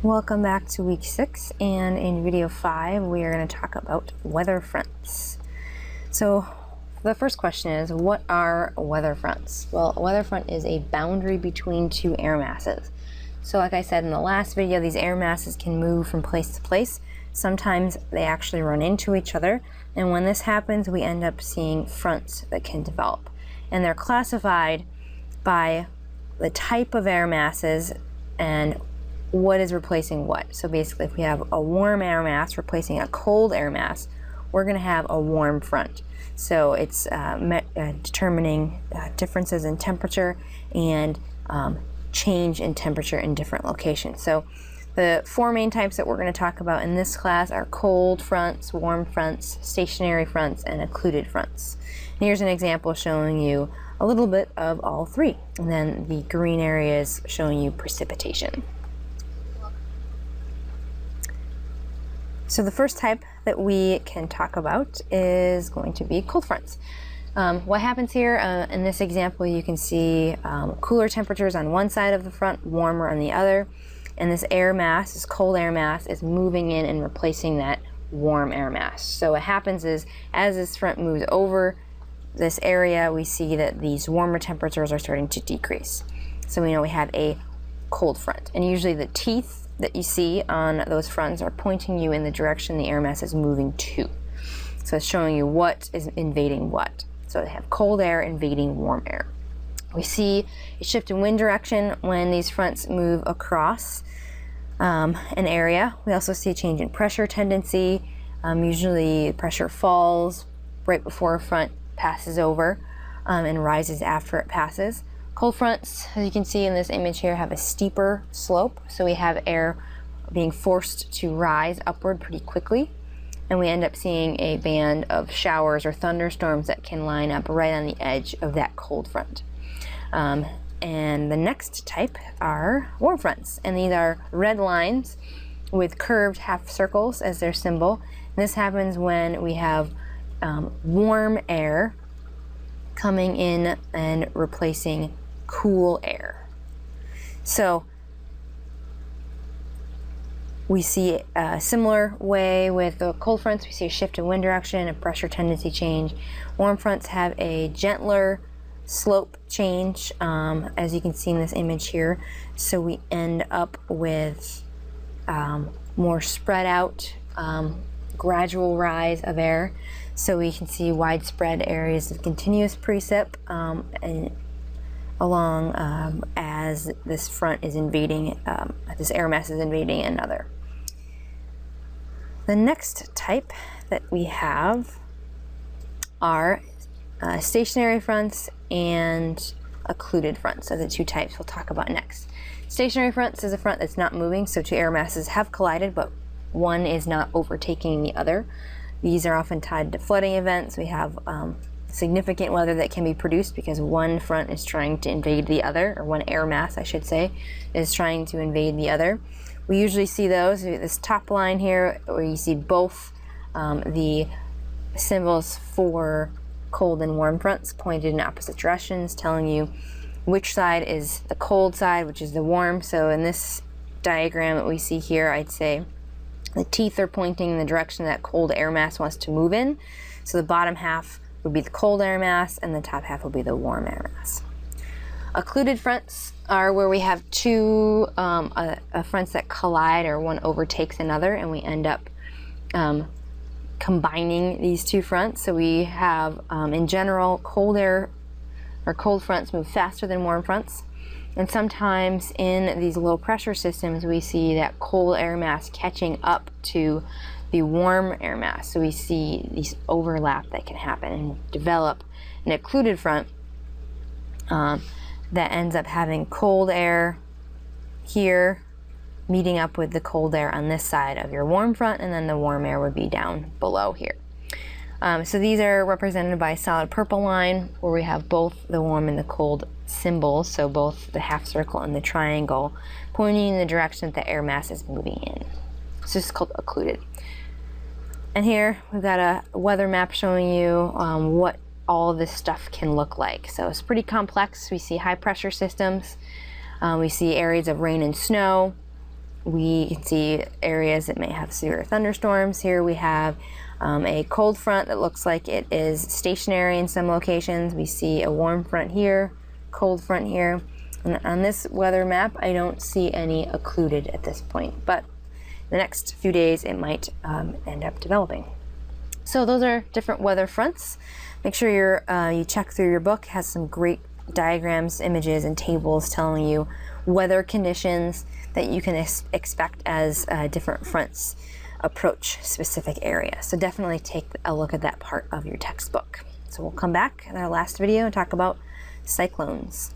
Welcome back to week 6, and in video 5 we are going to talk about weather fronts. So the first question is, what are weather fronts? Well, a weather front is a boundary between two air masses. So like I said in the last video, these air masses can move from place to place. Sometimes they actually run into each other, and when this happens we end up seeing fronts that can develop. And they're classified by the type of air masses and what is replacing what. So basically, if we have a warm air mass replacing a cold air mass, we're going to have a warm front. So it's determining differences in temperature and change in temperature in different locations. So the 4 main types that we're going to talk about in this class are cold fronts, warm fronts, stationary fronts, and occluded fronts. And here's an example showing you a little bit of all 3. And then the green area is showing you precipitation. So the first type that we can talk about is going to be cold fronts. What happens here in this example, you can see cooler temperatures on one side of the front, warmer on the other, and this air mass, this cold air mass, is moving in and replacing that warm air mass. So what happens is, as this front moves over this area, we see that these warmer temperatures are starting to decrease. So we know we have a cold front, and usually the teeth that you see on those fronts are pointing you in the direction the air mass is moving to. So it's showing you what is invading what. So they have cold air invading warm air. We see a shift in wind direction when these fronts move across an area. We also see a change in pressure tendency. Usually pressure falls right before a front passes over and rises after it passes. Cold fronts, as you can see in this image here, have a steeper slope, so we have air being forced to rise upward pretty quickly, and we end up seeing a band of showers or thunderstorms that can line up right on the edge of that cold front. And the next type are warm fronts, and these are red lines with curved half circles as their symbol. And this happens when we have warm air coming in and replacing cool air. So we see a similar way with the cold fronts. We see a shift in wind direction, a pressure tendency change. Warm fronts have a gentler slope change, as you can see in this image here. So we end up with more spread out, gradual rise of air. So we can see widespread areas of continuous precip and along as this front is invading, this air mass is invading another. The next type that we have are stationary fronts and occluded fronts, are the 2 types we'll talk about next. Stationary fronts is a front that's not moving, so 2 air masses have collided, but one is not overtaking the other. These are often tied to flooding events. We have significant weather that can be produced because one front is trying to invade the other, or one air mass, I should say, is trying to invade the other. We usually see those, this top line here, where you see both the symbols for cold and warm fronts pointed in opposite directions, telling you which side is the cold side, which is the warm. So in this diagram that we see here, I'd say the teeth are pointing in the direction that cold air mass wants to move in. So the bottom half would be the cold air mass, and the top half will be the warm air mass. Occluded fronts are where we have 2 fronts that collide, or one overtakes another, and we end up combining these 2 fronts. So we have, in general, cold air or cold fronts move faster than warm fronts. And sometimes in these low pressure systems, we see that cold air mass catching up to the warm air mass. So we see these overlap that can happen and develop an occluded front that ends up having cold air here meeting up with the cold air on this side of your warm front, and then the warm air would be down below here. So these are represented by a solid purple line where we have both the warm and the cold symbols, so both the half circle and the triangle pointing in the direction that the air mass is moving in. So this is called occluded. And here we've got a weather map showing you what all of this stuff can look like. So it's pretty complex. We see high pressure systems, we see areas of rain and snow, we can see areas that may have severe thunderstorms. Here we have a cold front that looks like it is stationary in some locations. We see a warm front here, cold front here. And on this weather map, I don't see any occluded at this point, but the next few days it might end up developing. So those are different weather fronts. Make sure you check through your book. It has some great diagrams, images, and tables telling you weather conditions that you can expect as different fronts approach specific areas. So definitely take a look at that part of your textbook. So we'll come back in our last video and talk about cyclones.